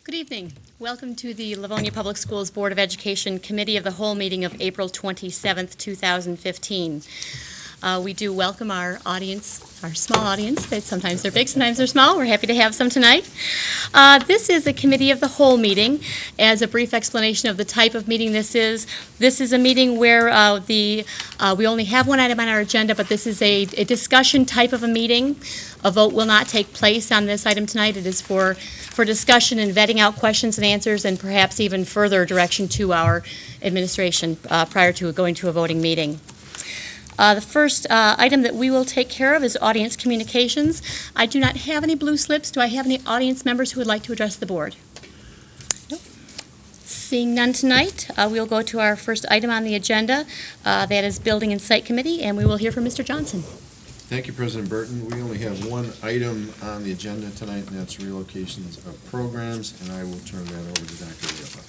Good evening. Welcome to the Livonia Public Schools Board of Education Committee of the Whole meeting of April 27th, 2015. We do welcome our audience, our small audience. Sometimes they're big, sometimes they're small. We're happy to have some tonight. This is a Committee of the Whole meeting. As a brief explanation of the type of meeting this is a meeting where we only have one item on our agenda, but this is a discussion type of a meeting. A vote will not take place on this item tonight. It is for discussion and vetting out questions and answers, and perhaps even further direction to our administration prior to going to a voting meeting. The first item that we will take care of is audience communications. I do not have any blue slips. Do I have any audience members who would like to address the board? Nope. Seeing none tonight, we'll go to our first item on the agenda. That is Building and Site Committee, and we will hear from Mr. Johnson. Thank you, President Burton. We only have one item on the agenda tonight, and that's relocations of programs, and I will turn that over to Dr. Leopold.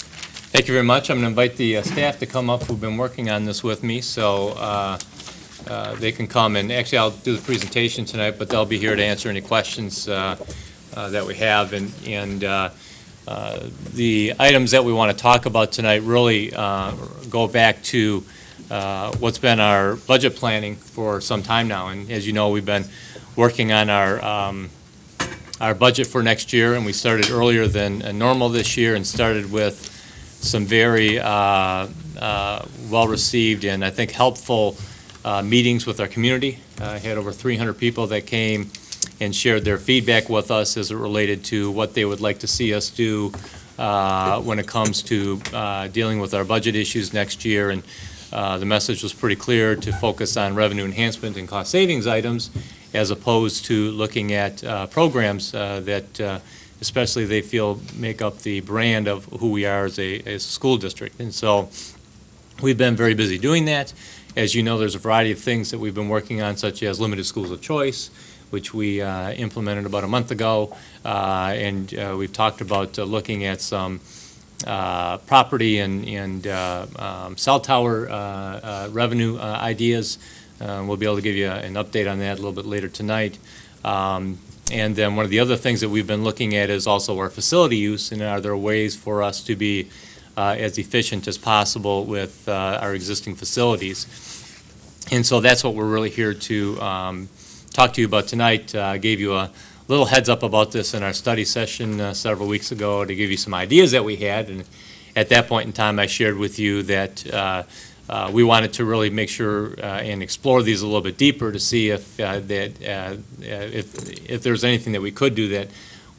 Thank you very much. I'm going to invite the staff to come up who've been working on this with me, so they can come, and actually I'll do the presentation tonight, but they'll be here to answer any questions that we have. And the items that we want to talk about tonight really go back to what's been our budget planning for some time now. And as you know, we've been working on our budget for next year, and we started earlier than normal this year and started with some very well-received and I think helpful meetings with our community. I had over 300 people that came and shared their feedback with us as it related to what they would like to see us do when it comes to dealing with our budget issues next year. And the message was pretty clear to focus on revenue enhancement and cost savings items as opposed to looking at programs that especially they feel make up the brand of who we are as a school district. And so we've been very busy doing that. As you know, there's a variety of things that we've been working on, such as limited schools of choice, which we implemented about a month ago, and we've talked about looking at some property and cell tower revenue ideas. We'll be able to give you an update on that a little bit later tonight. And then one of the other things that we've been looking at is also our facility use, and are there ways for us to be as efficient as possible with our existing facilities. And so that's what we're really here to talk to you about tonight. I gave you a little heads up about this in our study session several weeks ago to give you some ideas that we had, and at that point in time I shared with you that we wanted to really make sure and explore these a little bit deeper to see if there's anything that we could do that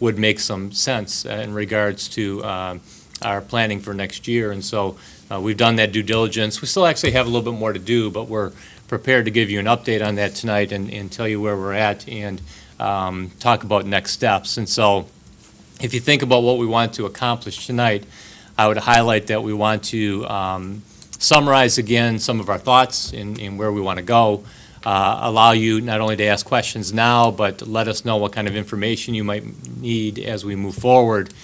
would make some sense in regards to our planning for next year. And so we've done that due diligence. We still actually have a little bit more to do, but we're prepared to give you an update on that tonight and tell you where we're at and talk about next steps. And so if you think about what we want to accomplish tonight, I would highlight that we want to summarize again some of our thoughts in where we want to go, allow you not only to ask questions now, but let us know what kind of information you might need as we move forward.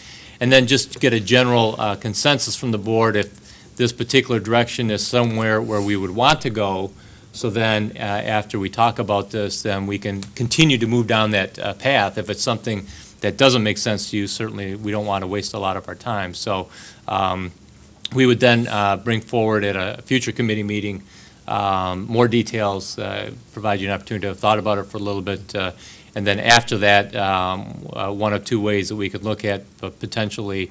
And then just get a general consensus from the board if this particular direction is somewhere where we would want to go. So then after we talk about this, then we can continue to move down that path. If it's something that doesn't make sense to you, certainly we don't want to waste a lot of our time. So we would then bring forward at a future committee meeting more details, provide you an opportunity to have thought about it for a little bit. And then after that, one of two ways that we could look at potentially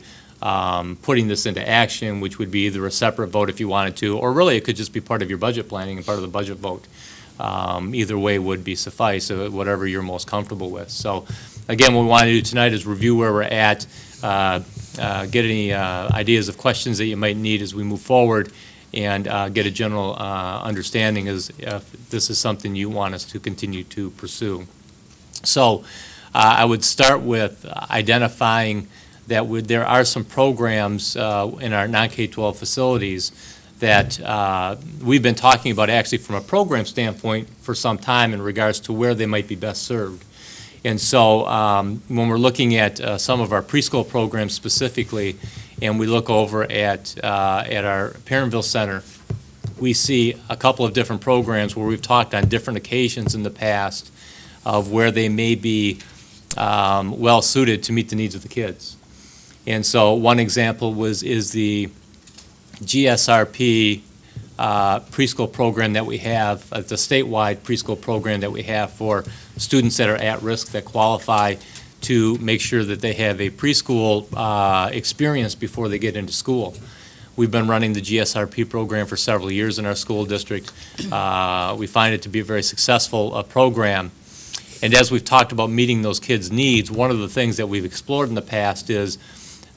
putting this into action, which would be either a separate vote if you wanted to, or really it could just be part of your budget planning and part of the budget vote. Either way would be suffice, whatever you're most comfortable with. So again, what we want to do tonight is review where we're at, get any ideas of questions that you might need as we move forward, and get a general understanding as if this is something you want us to continue to pursue. So I would start with identifying that there are some programs in our non-K-12 facilities that we've been talking about actually from a program standpoint for some time in regards to where they might be best served. And so when we're looking at some of our preschool programs specifically, and we look over at our Parentville Center, we see a couple of different programs where we've talked on different occasions in the past of where they may be well suited to meet the needs of the kids. And so one example is the GSRP preschool program that we have, the statewide preschool program that we have for students that are at risk that qualify to make sure that they have a preschool experience before they get into school. We've been running the GSRP program for several years in our school district. We find it to be a very successful program. And as we've talked about meeting those kids' needs, one of the things that we've explored in the past is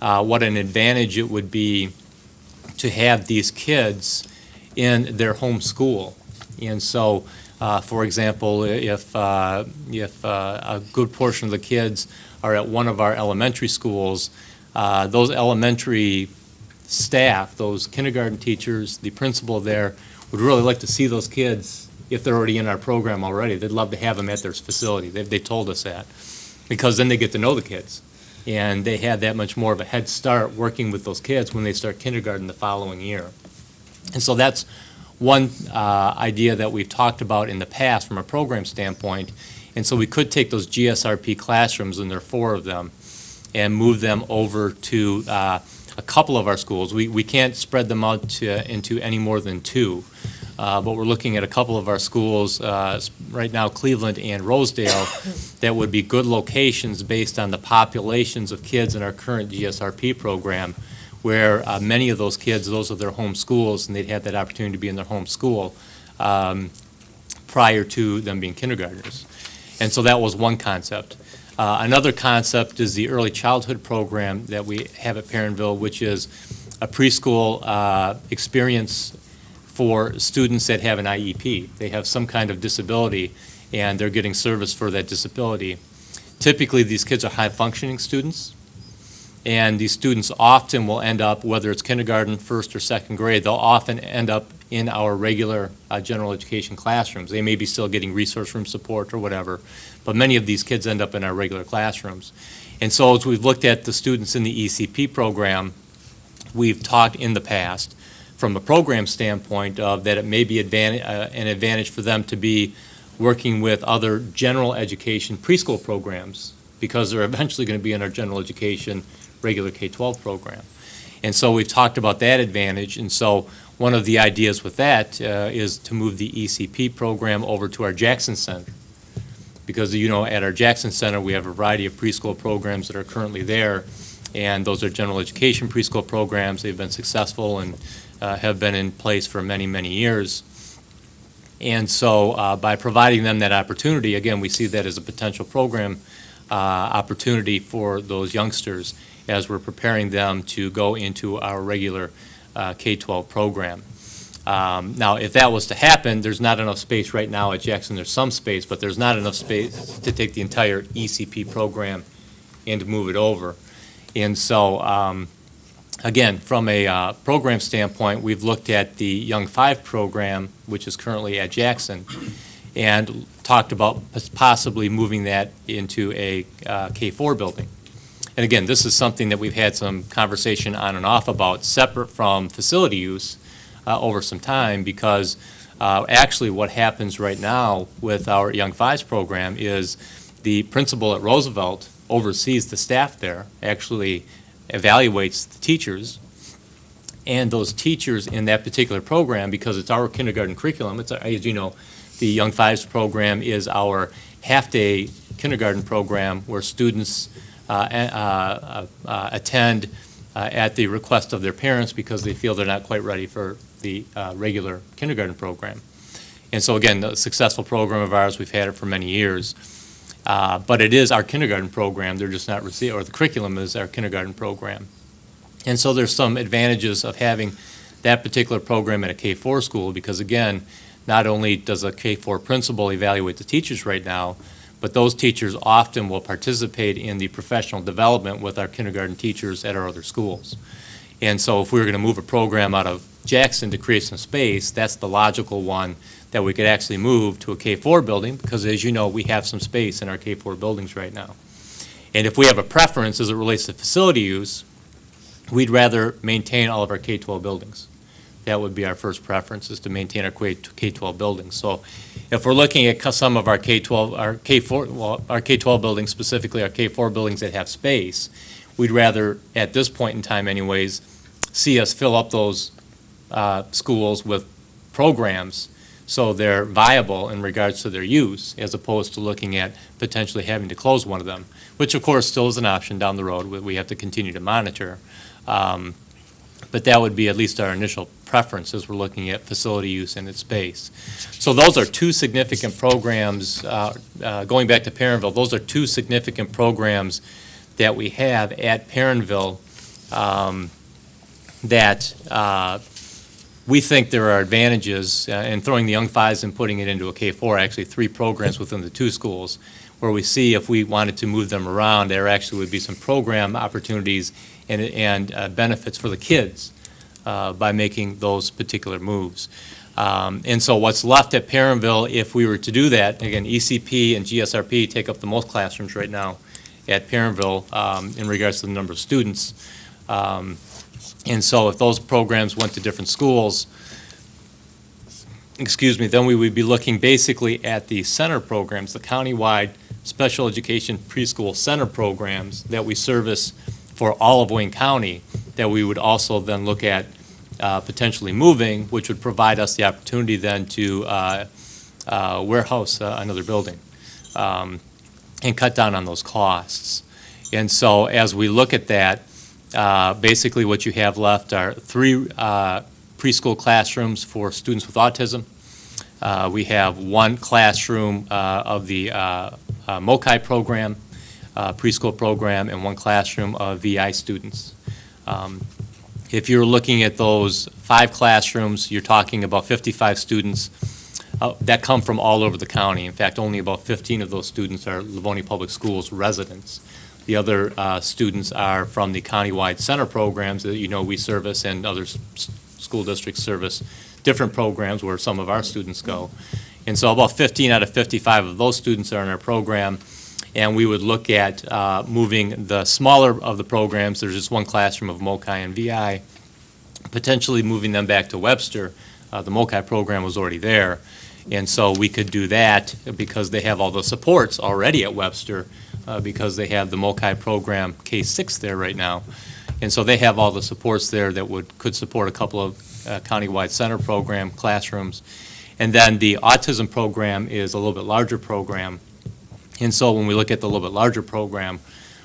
what an advantage it would be to have these kids in their home school. And so, for example, if a good portion of the kids are at one of our elementary schools, those elementary staff, those kindergarten teachers, the principal there, would really like to see those kids if they're already in our program already. They'd love to have them at their facility. They told us that, because then they get to know the kids. And they have that much more of a head start working with those kids when they start kindergarten the following year. And so that's one idea that we've talked about in the past from a program standpoint. And so we could take those GSRP classrooms, and there are 4 of them, and move them over to a couple of our schools. We can't spread them out into any more than 2. But we're looking at a couple of our schools, right now Cleveland and Rosedale, that would be good locations based on the populations of kids in our current GSRP program, where many of those kids, those are their home schools, and they'd have that opportunity to be in their home school prior to them being kindergartners. And so that was one concept. Another concept is the early childhood program that we have at Perrinville, which is a preschool experience for students that have an IEP. They have some kind of disability, and they're getting service for that disability. Typically, these kids are high-functioning students, and these students often will end up, whether it's kindergarten, first or second grade, they'll often end up in our regular general education classrooms. They may be still getting resource room support or whatever, but many of these kids end up in our regular classrooms. And so as we've looked at the students in the ECP program, we've talked in the past from a program standpoint of that it may be an advantage for them to be working with other general education preschool programs, because they're eventually going to be in our general education regular K-12 program. And so we've talked about that advantage, and so one of the ideas with that is to move the ECP program over to our Jackson Center. Because, you know, at our Jackson Center, we have a variety of preschool programs that are currently there, and those are general education preschool programs. They've been successful and have been in place for many, many years. And so by providing them that opportunity, again, we see that as a potential program opportunity for those youngsters as we're preparing them to go into our regular K-12 program. Now, if that was to happen, there's not enough space right now at Jackson. There's some space, but there's not enough space to take the entire ECP program and to move it over. And so, again, from a program standpoint, we've looked at the Young 5 program, which is currently at Jackson, and talked about possibly moving that into a K-4 building. And again, this is something that we've had some conversation on and off about, separate from facility use over some time, because actually what happens right now with our Young 5s program is the principal at Roosevelt oversees the staff there, actually evaluates the teachers, and those teachers in that particular program, because it's our kindergarten curriculum, it's, as you know, the Young 5s program is our half-day kindergarten program where students attend at the request of their parents because they feel they're not quite ready for the regular kindergarten program. And so again, a successful program of ours, we've had it for many years. But it is our kindergarten program, they're just not or the curriculum is our kindergarten program. And so there's some advantages of having that particular program at a K-4 school, because again, not only does a K-4 principal evaluate the teachers right now, but those teachers often will participate in the professional development with our kindergarten teachers at our other schools. And so if we were going to move a program out of Jackson to create some space, that's the logical one that we could actually move to a K-4 building, because as you know, we have some space in our K-4 buildings right now. And if we have a preference as it relates to facility use, we'd rather maintain all of our K-12 buildings. That would be our first preference, is to maintain our K-12 buildings. So if we're looking at some of our K-12, our K-4, well, our K-12 buildings, specifically our K-4 buildings that have space, we'd rather, at this point in time anyways, see us fill up those schools with programs so they're viable in regards to their use, as opposed to looking at potentially having to close one of them, which of course still is an option down the road. We have to continue to monitor. But that would be at least our initial preference as we're looking at facility use and its space. So those are two significant programs, going back to Perrinville, those are two significant programs that we have at Perrinville that we think there are advantages in throwing the Young Fives and putting it into a K-4, actually 3 programs within the 2 schools, where we see if we wanted to move them around, there actually would be some program opportunities and benefits for the kids by making those particular moves. And so what's left at Perrinville, if we were to do that, again, ECP and GSRP take up the most classrooms right now at Perrinville in regards to the number of students. And so if those programs went to different schools, then we would be looking basically at the center programs, the countywide special education preschool center programs that we service for all of Wayne County, that we would also then look at potentially moving, which would provide us the opportunity then to warehouse another building and cut down on those costs. And so as we look at that, basically what you have left are 3 preschool classrooms for students with autism. We have 1 classroom of the MOCI program, preschool program, and 1 classroom of VI students. If you're looking at those 5 classrooms, you're talking about 55 students that come from all over the county. In fact, only about 15 of those students are Livonia Public Schools residents. The other students are from the countywide center programs that we service, and other school districts service different programs where some of our students go. And so about 15 out of 55 of those students are in our program, and we would look at moving the smaller of the programs. There's just 1 classroom of MOCI and VI, potentially moving them back to Webster. The MOCI program was already there, and so we could do that because they have all the supports already at Webster, because they have the MOCI program K-6 there right now. And so they have all the supports there that could support a couple of countywide center program classrooms. And then the autism program is a little bit larger program. And so when we look at the little bit larger program,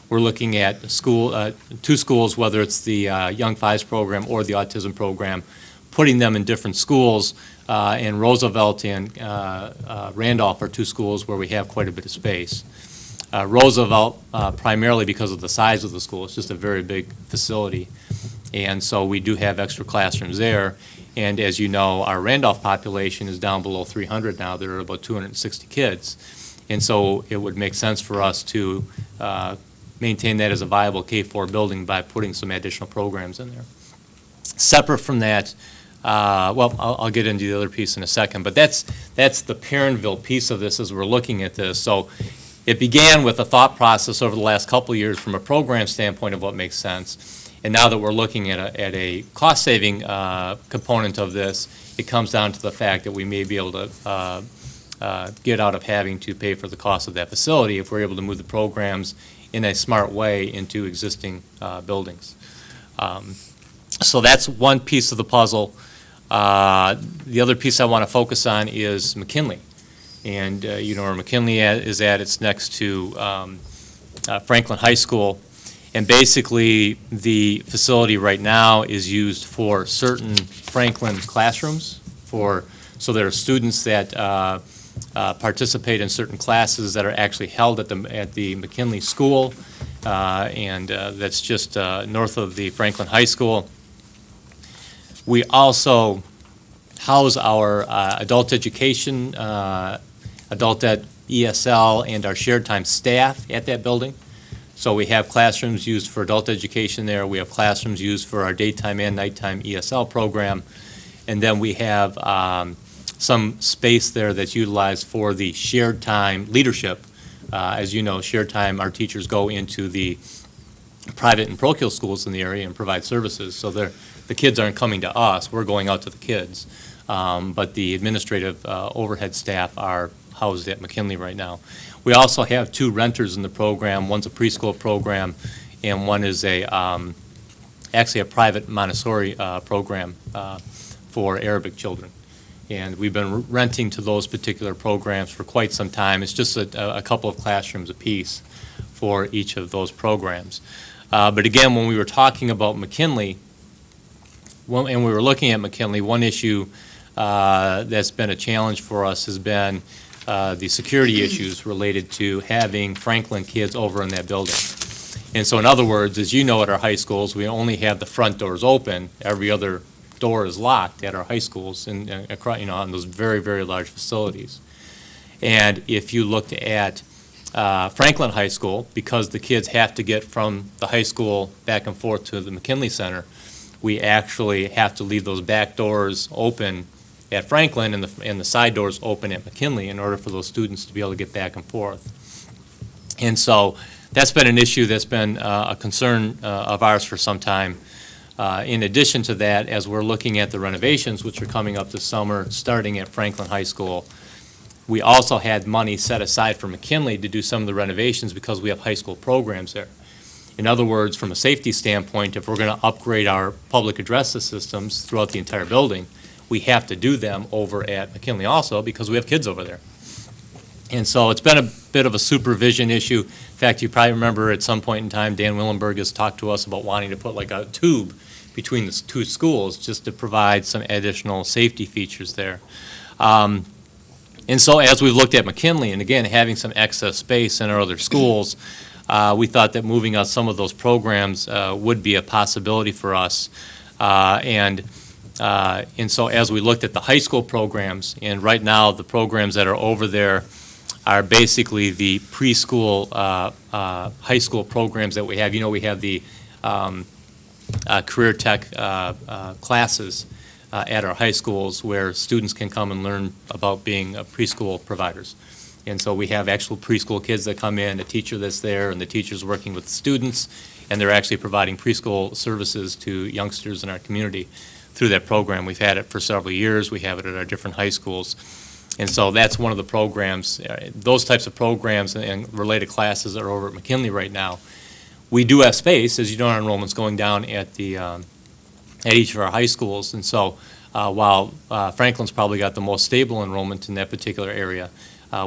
we're looking at 2 schools, whether it's the Young Fives program or the autism program, putting them in different schools. And Roosevelt and Randolph are 2 schools where we have quite a bit of space. Roosevelt, primarily because of the size of the school. It's just a very big facility. And so we do have extra classrooms there. And as you know, our Randolph population is down below 300 now. There are about 260 kids. And so it would make sense for us to maintain that as a viable K-4 building by putting some additional programs in there. Separate from that, I'll get into the other piece in a second, but that's the Perrinville piece of this as we're looking at this. So it began with a thought process over the last couple of years from a program standpoint of what makes sense. And now that we're looking at a cost-saving component of this, it comes down to the fact that we may be able to get out of having to pay for the cost of that facility if we're able to move the programs in a smart way into existing buildings. So that's one piece of the puzzle. The other piece I want to focus on is McKinley. And where McKinley is at, it's next to Franklin High School. And basically, the facility right now is used for certain Franklin classrooms. So there are students that participate in certain classes that are actually held at the McKinley School, and that's just north of the Franklin High School. We also house our adult education, adult ed ESL, and our shared time staff at that building. So we have classrooms used for adult education there. We have classrooms used for our daytime and nighttime ESL program. And then we have some space there that's utilized for the shared time leadership. As you know, shared time, our teachers go into the private and parochial schools in the area and provide services. So the kids aren't coming to us, we're going out to the kids. But the administrative overhead staff are housed at McKinley right now. We also have 2 renters in the program. One's a preschool program, and one is actually a private Montessori program for Arabic children. And we've been renting to those particular programs for quite some time. It's just a couple of classrooms apiece for each of those programs. But again, when we were talking about McKinley, and we were looking at McKinley, one issue that's been a challenge for us has been the security issues related to having Franklin kids over in that building. And so in other words, as you know, at our high schools, we only have the front doors open. Every other door is locked at our high schools and across, on those very, very large facilities. And if you looked at Franklin High School, because the kids have to get from the high school back and forth to the McKinley Center, we actually have to leave those back doors open at Franklin and the side doors open at McKinley in order for those students to be able to get back and forth. And so that's been an issue that's been a concern of ours for some time. In addition to that, as we're looking at the renovations, which are coming up this summer, starting at Franklin High School, we also had money set aside for McKinley to do some of the renovations because we have high school programs there. In other words, from a safety standpoint, if we're going to upgrade our public address systems throughout the entire building, we have to do them over at McKinley also because we have kids over there. And so it's been a bit of a supervision issue. In fact, you probably remember at some point in time, Dan Willenberg has talked to us about wanting to put like a tube between the two schools just to provide some additional safety features there. And so as we've looked at McKinley, and again, having some excess space in our other schools, we thought that moving out some of those programs would be a possibility for us. And so as we looked at the high school programs, and right now the programs that are over there are basically the preschool high school programs that we have. We have the career tech classes at our high schools where students can come and learn about being preschool providers. And so we have actual preschool kids that come in, a teacher that's there, and the teacher's working with the students, and they're actually providing preschool services to youngsters in our community through that program. We've had it for several years. We have it at our different high schools. And so that's one of the programs, those types of programs and related classes that are over at McKinley right now. We do have space, as you know, our enrollment's going down at each of our high schools. And so while Franklin's probably got the most stable enrollment in that particular area,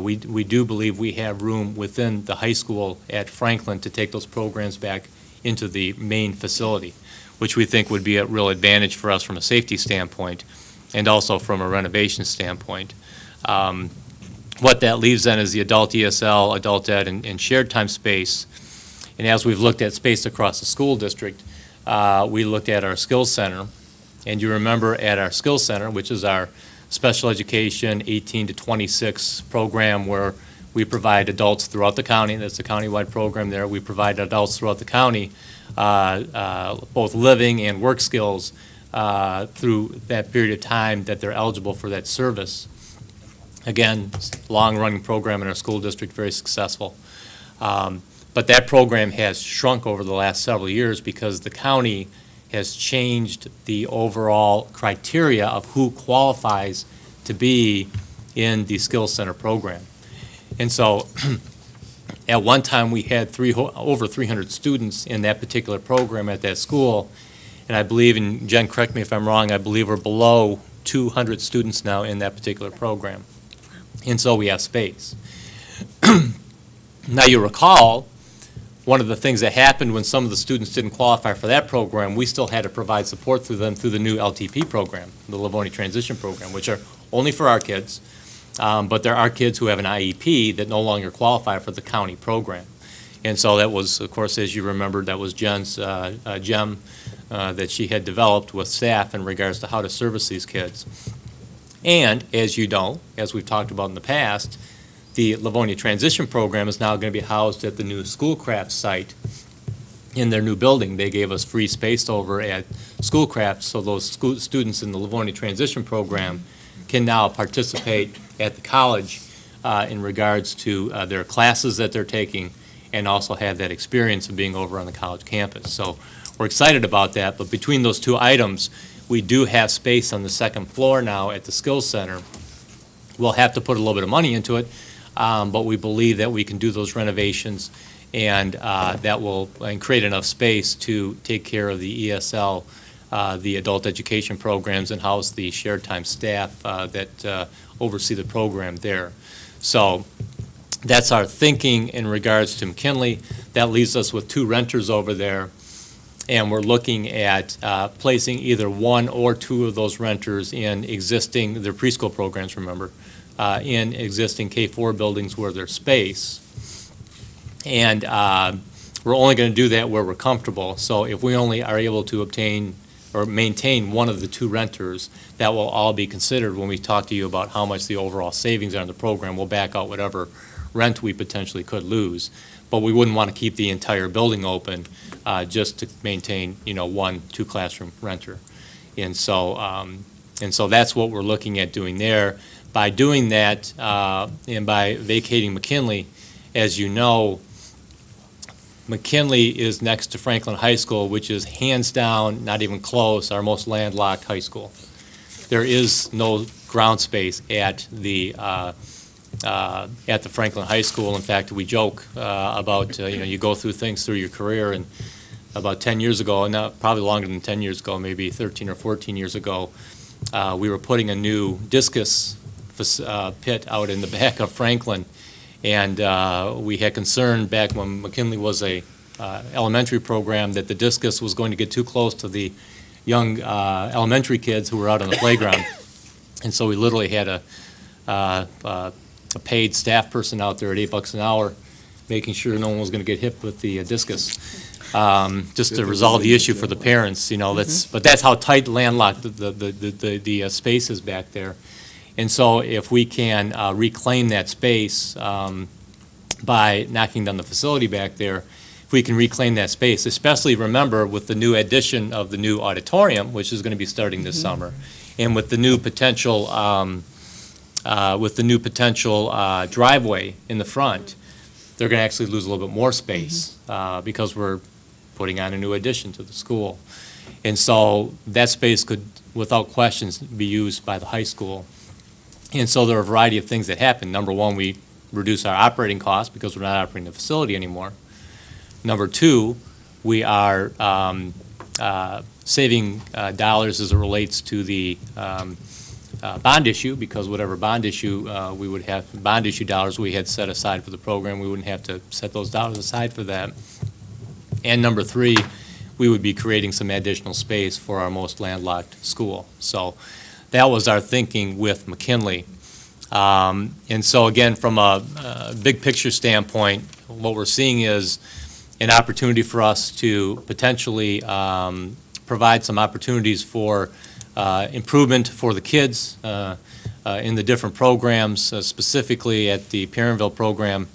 we do believe we have room within the high school at Franklin to take those programs back into the main facility, which we think would be a real advantage for us from a safety standpoint and also from a renovation standpoint. What that leaves then is the adult ESL, adult ed, and shared time space. And as we've looked at space across the school district, we looked at our skills center. And you remember at our skills center, which is our special education 18 to 26 program where we provide adults throughout the county. That's a countywide program there. We provide adults throughout the county both living and work skills through that period of time that they're eligible for that service. Again, long-running program in our school district, very successful. But that program has shrunk over the last several years because the county has changed the overall criteria of who qualifies to be in the Skills Center program. And so at one time we had over 300 students in that particular program at that school, and I believe, and Jen, correct me if I'm wrong, I believe we're below 200 students now in that particular program. And so we have space. Now you recall, one of the things that happened when some of the students didn't qualify for that program, we still had to provide support through them through the new LTP program, the Livonia Transition Program, which are only for our kids, but there are kids who have an IEP that no longer qualify for the county program. And so that was, of course, as you remember, that was Jen's gem that she had developed with staff in regards to how to service these kids. And as you know, as we've talked about in the past, the Livonia Transition Program is now going to be housed at the new Schoolcraft site in their new building. They gave us free space over at Schoolcraft, so those students in the Livonia Transition Program can now participate at the college in regards to their classes that they're taking and also have that experience of being over on the college campus. So we're excited about that, but between those two items, we do have space on the second floor now at the Skills Center. We'll have to put a little bit of money into it, but we believe that we can do those renovations and that will create enough space to take care of the ESL, the adult education programs, and house the shared time staff that oversee the program there. So that's our thinking in regards to McKinley. That leaves us with 2 renters over there, and we're looking at placing either 1 or 2 of those renters in existing, their preschool programs, remember, in existing K-4 buildings where there's space. And we're only going to do that where we're comfortable. So if we only are able to obtain or maintain 1 of the 2 renters, that will all be considered when we talk to you about how much the overall savings are in the program. We'll back out whatever rent we potentially could lose. But we wouldn't want to keep the entire building open just to maintain, 1 2-classroom renter. And so that's what we're looking at doing there. By doing that, and by vacating McKinley, as you know, McKinley is next to Franklin High School, which is hands down, not even close, our most landlocked high school. There is no ground space at the Franklin High School. In fact, we joke about, you go through things through your career, and about 10 years ago, and probably longer than 10 years ago, maybe 13 or 14 years ago, we were putting a new discus pit out in the back of Franklin, and we had concern back when McKinley was a elementary program that the discus was going to get too close to the young elementary kids who were out on the playground. And so we literally had a paid staff person out there at $8 an hour, making sure no one was going to get hit with the discus, just to resolve the issue for the parents. But that's how tight landlocked the space is back there. And so if we can reclaim that space by knocking down the facility back there, if we can reclaim that space, especially, remember, with the new addition of the new auditorium, which is going to be starting this summer, and with the new potential driveway in the front, they're going to actually lose a little bit more space because we're putting on a new addition to the school. And so that space could, without questions, be used by the high school. And so there are a variety of things that happen. Number one, we reduce our operating costs because we're not operating the facility anymore. Number two, we are saving dollars as it relates to the bond issue, because whatever bond issue we would have, bond issue dollars we had set aside for the program, we wouldn't have to set those dollars aside for that. And number three, we would be creating some additional space for our most landlocked school. So that was our thinking with McKinley. And so again, from a big picture standpoint, what we're seeing is an opportunity for us to potentially provide some opportunities for improvement for the kids in the different programs, specifically at the Perrinville program.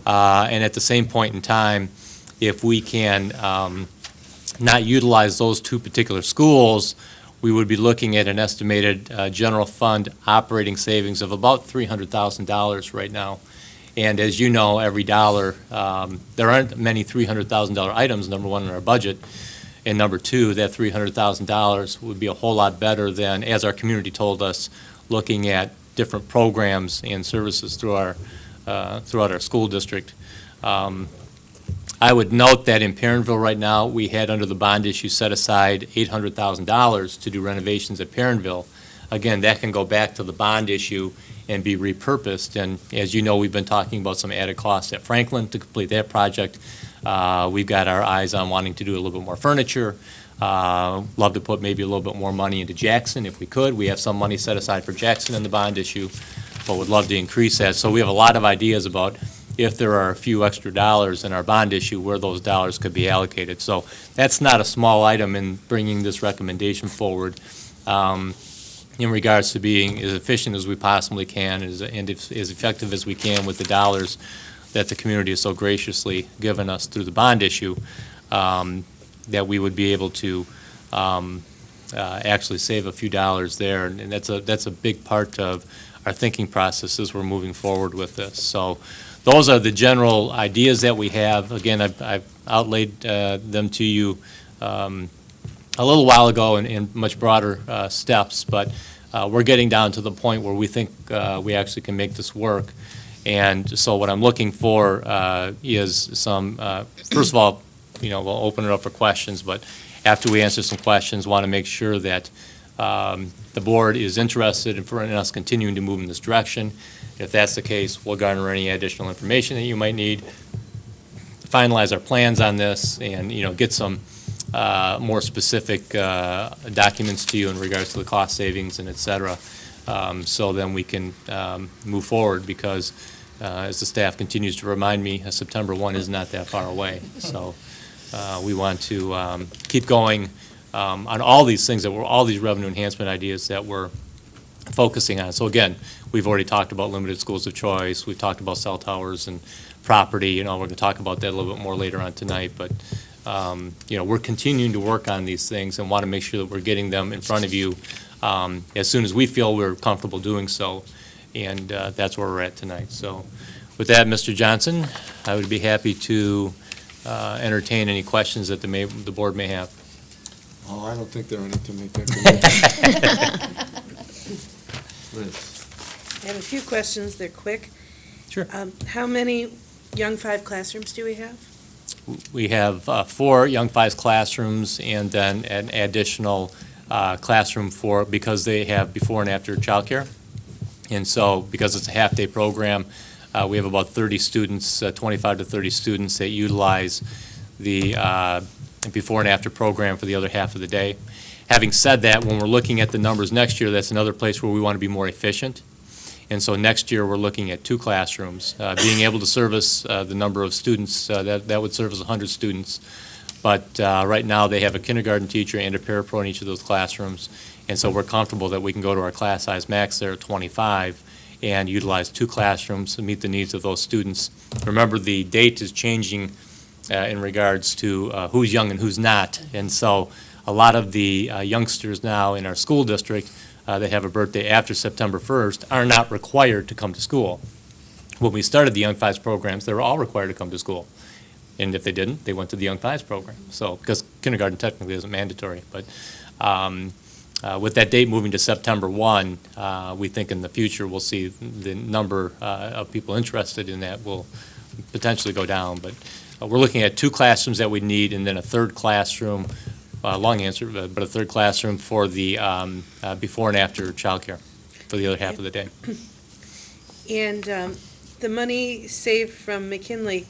And at the same point in time, if we can not utilize those 2 particular schools, we would be looking at an estimated general fund operating savings of about $300,000 right now. And as you know, every dollar, there aren't many $300,000 items, number one, in our budget. And number two, that $300,000 would be a whole lot better than, as our community told us, looking at different programs and services throughout our school district. I would note that in Perrinville right now, we had under the bond issue set aside $800,000 to do renovations at Perrinville. Again, that can go back to the bond issue and be repurposed. And as you know, we've been talking about some added costs at Franklin to complete that project. We've got our eyes on wanting to do a little bit more furniture. Love to put maybe a little bit more money into Jackson if we could. We have some money set aside for Jackson in the bond issue, but would love to increase that. So we have a lot of ideas about if there are a few extra dollars in our bond issue, where those dollars could be allocated. So that's not a small item in bringing this recommendation forward in regards to being as efficient as we possibly can and as effective as we can with the dollars that the community has so graciously given us through the bond issue, that we would be able to actually save a few dollars there. And that's a big part of our thinking process as we're moving forward with this. So those are the general ideas that we have. Again, I've outlaid them to you a little while ago in much broader steps, but we're getting down to the point where we think we actually can make this work. And so what I'm looking for is some, first of all, we'll open it up for questions, but after we answer some questions, want to make sure that the board is interested in us continuing to move in this direction. If that's the case, we'll garner any additional information that you might need, finalize our plans on this, and, get some more specific documents to you in regards to the cost savings and et cetera. So then we can move forward, because as the staff continues to remind me, September 1 is not that far away. So we want to keep going on all these things all these revenue enhancement ideas that we're focusing on. So again, we've already talked about limited schools of choice. We've talked about cell towers and property. We're going to talk about that a little bit more later on tonight. But we're continuing to work on these things and want to make sure that we're getting them in front of you as soon as we feel we're comfortable doing so. And that's where we're at tonight. So with that, Mr. Johnson, I would be happy to entertain any questions that the board may have. Oh, I don't think there are any to make that commitment. Liz. I have a few questions. They're quick. Sure. How many Young Five classrooms do we have? We have 4 Young Fives classrooms, and then an additional classroom because they have before and after childcare. And so, because it's a half-day program, we have about 30 students, 25 to 30 students that utilize the before and after program for the other half of the day. Having said that, when we're looking at the numbers next year, that's another place where we want to be more efficient. And so next year, we're looking at 2 classrooms, being able to service the number of students, that would service 100 students. But right now, they have a kindergarten teacher and a parapro in each of those classrooms. And so we're comfortable that we can go to our class size max there at 25 and utilize 2 classrooms to meet the needs of those students. Remember, the date is changing in regards to who's young and who's not. And so a lot of the youngsters now in our school district that have a birthday after September 1st are not required to come to school. When we started the Young Fives programs, they were all required to come to school. And if they didn't, they went to the Young Fives program. So, because kindergarten technically isn't mandatory. But with that date moving to September 1, we think in the future we'll see the number of people interested in that will potentially go down. But we're looking at 2 classrooms that we need, and then a 3rd classroom, long answer, but a 3rd classroom for the before and after childcare for the other half of the day. And the money saved from McKinley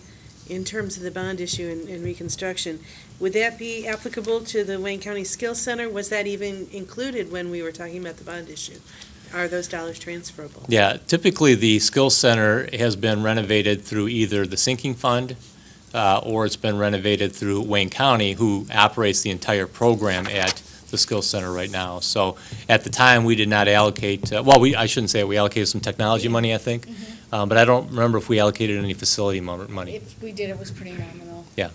in terms of the bond issue and reconstruction, would that be applicable to the Wayne County Skills Center? Was that even included when we were talking about the bond issue? Are those dollars transferable? Yeah, typically the Skills Center has been renovated through either the sinking fund or it's been renovated through Wayne County, who operates the entire program at the Skills Center right now. So at the time, we did not allocate, I shouldn't say it, we allocated some technology money, I think, but I don't remember if we allocated any facility money. If we did, it was pretty nominal. Yeah.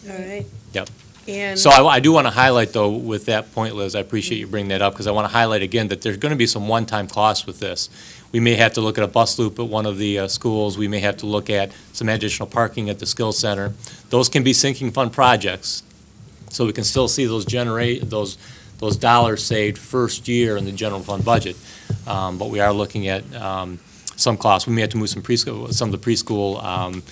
All right. Yep. And So I do want to highlight, though, with that point, Liz, I appreciate you bringing that up, because I want to highlight again that there's going to be some one-time costs with this. We may have to look at a bus loop at one of the schools. We may have to look at some additional parking at the Skills Center. Those can be sinking fund projects, so we can still see those those dollars saved first year in the general fund budget. But we are looking at some costs. We may have to move some of the preschool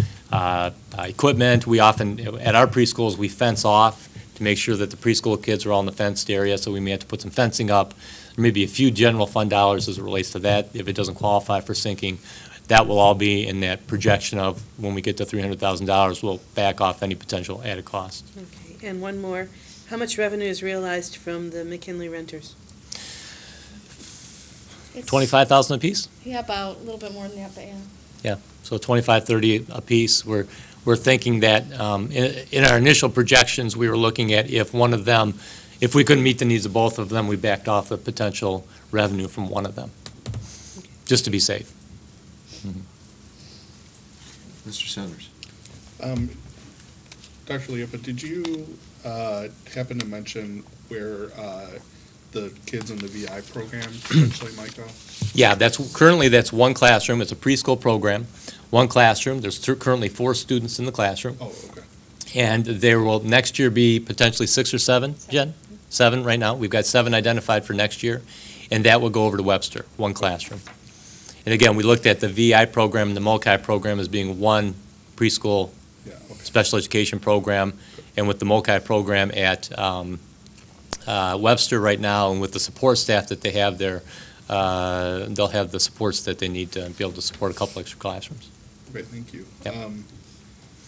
equipment. We often, at our preschools, we fence off to make sure that the preschool kids are all in the fenced area, so we may have to put some fencing up. There may be a few general fund dollars as it relates to that. If it doesn't qualify for sinking, that will all be in that projection of when we get to $300,000, we'll back off any potential added cost. okay. And one more. How much revenue is realized from the McKinley renters? It's- 25,000 apiece? Yeah, about a little bit more than that, but yeah. Yeah, so 25, 30 apiece. We're thinking that in our initial projections, we were looking at if one of them, if we couldn't meet the needs of both of them, we backed off the potential revenue from one of them, just to be safe. Mr. Sanders. Dr. Leah, but did you happen to mention where the kids in the VI program potentially might go? Yeah, currently that's one classroom. It's a preschool program, one classroom. There's currently 4 students in the classroom. Oh, okay. And there will next year be potentially 6 or 7, Jen? 7 right now. We've got 7 identified for next year, and that will go over to Webster, one classroom. And again, we looked at the VI program and the MOCI program as being one preschool Yeah, okay. special education program, and with the MOCI program at Webster right now, and with the support staff that they have there, they'll have the supports that they need to be able to support a couple extra classrooms. Great, thank you. Yep.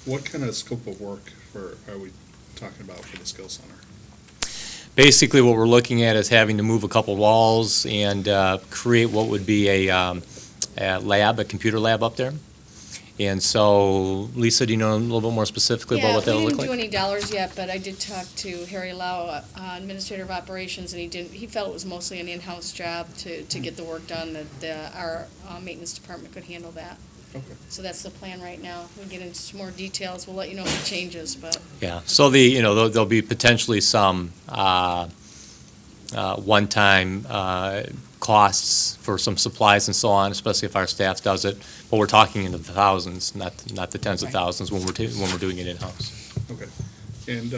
What kind of scope of work are we talking about for the Skills Center? Basically, what we're looking at is having to move a couple walls and create what would be a lab, a computer lab up there. And so, Lisa, do you know a little bit more specifically about what that would look Yeah, we like? didn't do any dollars yet, but I did talk to Harry Lau, Administrator of Operations, and he felt it was mostly an in-house job to get the work done, that our maintenance department could handle that. Okay. So that's the plan right now. We get into some more details, we'll let you know if it changes, but. Yeah, so there'll be potentially some one-time costs for some supplies and so on, especially if our staff does it. But we're talking into the thousands, not the tens of thousands when we're doing it in-house. Okay. And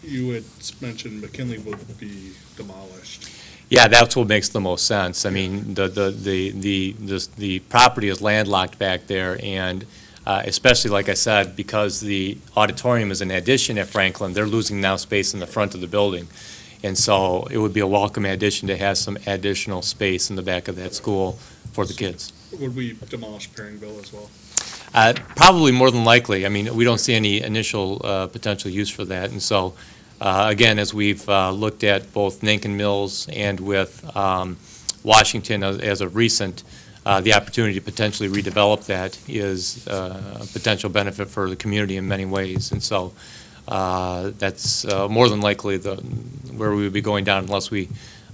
you had mentioned McKinley would be demolished. Yeah, that's what makes the most sense. I mean, the property is landlocked back there, and especially, like I said, because the auditorium is an addition at Franklin, they're losing now space in the front of the building. And so it would be a welcome addition to have some additional space in the back of that school for the kids. Would we demolish Perryville as well? Probably more than likely. I mean, we don't see any initial potential use for that. And so, again, as we've looked at both Nankin Mills and with Washington as of recent, the opportunity to potentially redevelop that is a potential benefit for the community in many ways. And so that's more than likely where we would be going down unless we,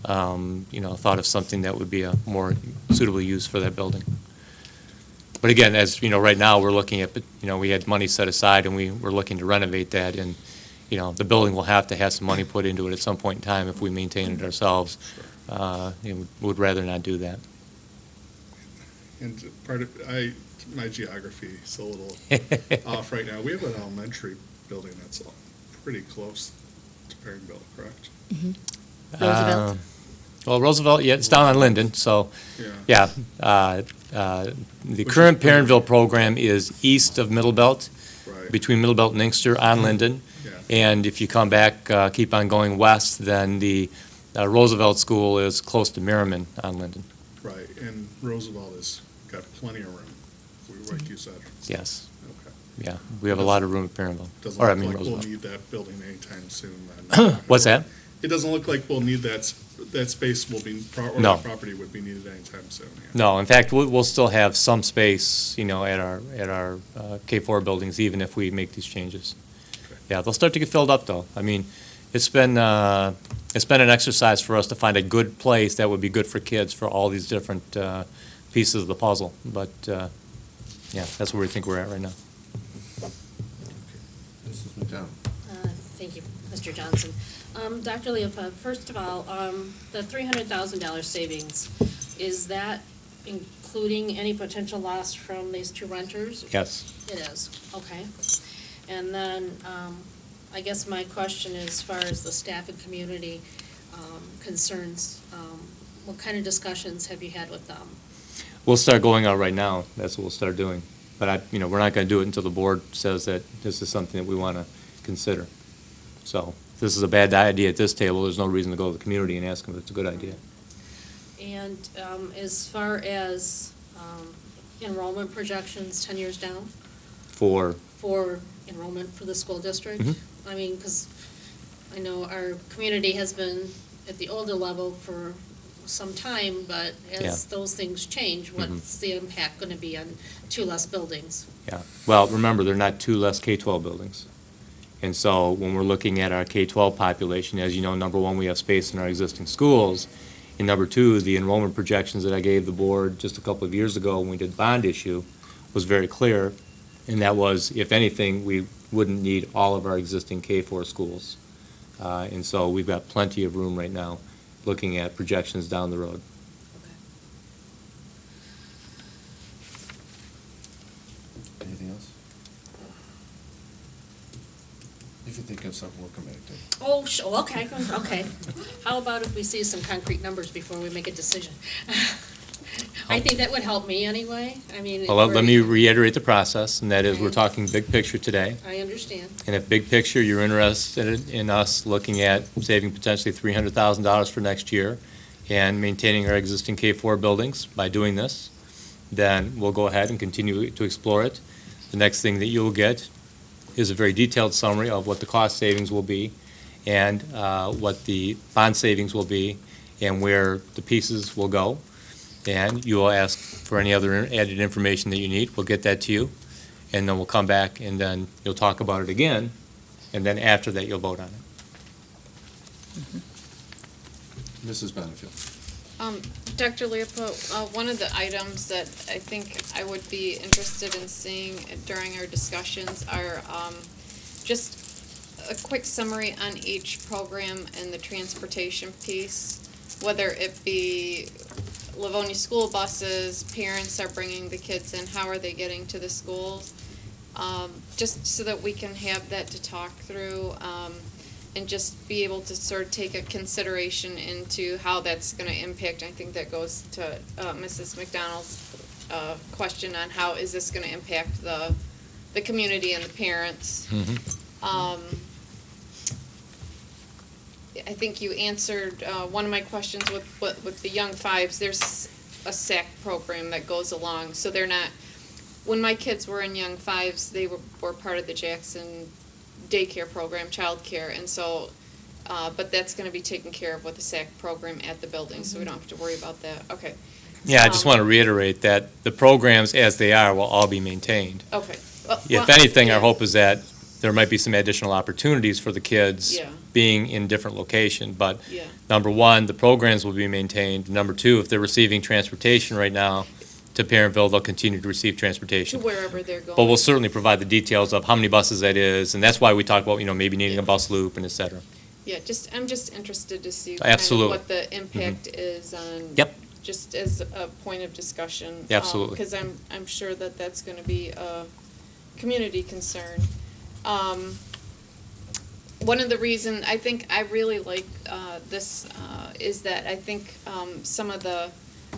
thought of something that would be a more suitable use for that building. But again, as you know, right now we're looking at, we had money set aside and we were looking to renovate that, and the building will have to have some money put into it at some point in time if we maintain it ourselves. Would rather not do that. And my geography is a little off right now. We have an elementary building that's pretty close to Perryville, correct? Roosevelt? Well, Roosevelt, yeah, it's down on Linden, so, Yeah. the current Perrinville program is east of Middlebelt, Right. between Middlebelt and Inkster on Linden. Yeah. And if you come back, keep on going west, then the Roosevelt School is close to Merriman on Linden. Right. And Roosevelt has got plenty of room, like you said. Yes, Okay. yeah, we have a lot of room at Perrinville. Doesn't Or, I look mean, like we'll Roosevelt. need that building anytime soon then. What's that? It doesn't look like we'll need that space will be, or No. that property would be needed anytime soon. Yeah. No, in fact, we'll still have some space, at our K-4 buildings, even if we make these changes. Okay. Yeah, they'll start to get filled up, though. I mean, it's been an exercise for us to find a good place that would be good for kids for all these different pieces of the puzzle. But, yeah, that's where we think we're at right now. Mrs. McDowell. Thank you, Mr. Johnson. Dr. Leopold, first of all, the $300,000 savings, is that including any potential loss from these two renters? Yes. It is, okay. And then, I guess my question is, as far as the staff and community concerns, what kind of discussions have you had with them? We'll start going out right now. That's what we'll start doing. But we're not going to do it until the board says that this is something that we want to consider. So if this is a bad idea at this table, there's no reason to go to the community and ask them if it's a good idea. And as far as enrollment projections 10 years down? For enrollment for the school district? Mhm. I mean, because I know our community has been at the older level for some time, but Yeah. as those things change, what's the impact going to be on two less buildings? Yeah, well, remember, they're not two less K-12 buildings. And so when we're looking at our K-12 population, as you know, number one, we have space in our existing schools. And number two, the enrollment projections that I gave the board just a couple of years ago when we did bond issue was very clear. And that was, if anything, we wouldn't need all of our existing K-4 schools. And so we've got plenty of room right now, looking at projections down the road. Anything else? If you think of something, we'll come back to it. Oh, okay, okay. How about if we see some concrete numbers before we make a decision? I think that would help me anyway. I mean. Well, let me reiterate the process, and that is we're talking big picture today. I understand. And if big picture, you're interested in us looking at saving potentially $300,000 for next year and maintaining our existing K-4 buildings by doing this, then we'll go ahead and continue to explore it. The next thing that you'll get is a very detailed summary of what the cost savings will be and what the bond savings will be and where the pieces will go. And you will ask for any other added information that you need. We'll get that to you, and then we'll come back, and then you'll talk about it again, and then after that, you'll vote on it. Mrs. Bonnefield. Dr. Leopold, one of the items that I think I would be interested in seeing during our discussions are just a quick summary on each program and the transportation piece, whether it be Livonia school buses, parents are bringing the kids in, how are they getting to the schools? Just so that we can have that to talk through and just be able to sort of take a consideration into how that's going to impact. I think that goes to Mrs. McDonald's question on how is this going to impact the community and the parents. I think you answered one of my questions with the young fives. There's a SAC program that goes along, so they're not. When my kids were in young fives, they were part of the Jackson daycare program, child care, and so, but that's going to be taken care of with the SAC program at the building, so we don't have to worry about that. Okay. Yeah, I just want to reiterate that the programs as they are will all be maintained. Okay. If anything, our hope is that there might be some additional opportunities for the kids Yeah. being in different location. But Yeah. number one, the programs will be maintained. Number two, if they're receiving transportation right now to Parentville, they'll continue to receive To transportation. wherever they're going. But we'll certainly provide the details of how many buses that is, and that's why we talk about, maybe needing a bus loop and et cetera. Yeah, I'm just interested to see Absolutely. what the impact is on. Yep. Just as a point of discussion. Absolutely. Because I'm sure that that's going to be a community concern. One of the reasons I think I really like this is that I think some of the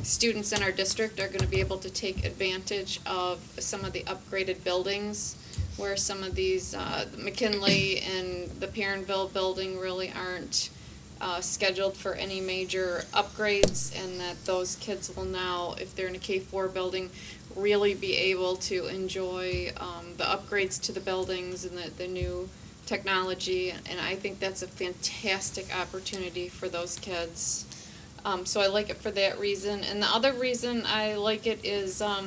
students in our district are going to be able to take advantage of some of the upgraded buildings where some of these, McKinley and the Parentville building really aren't scheduled for any major upgrades, and that those kids will now, if they're in a K-4 building, really be able to enjoy the upgrades to the buildings and the new technology, and I think that's a fantastic opportunity for those kids. So I like it for that reason. And the other reason I like it is I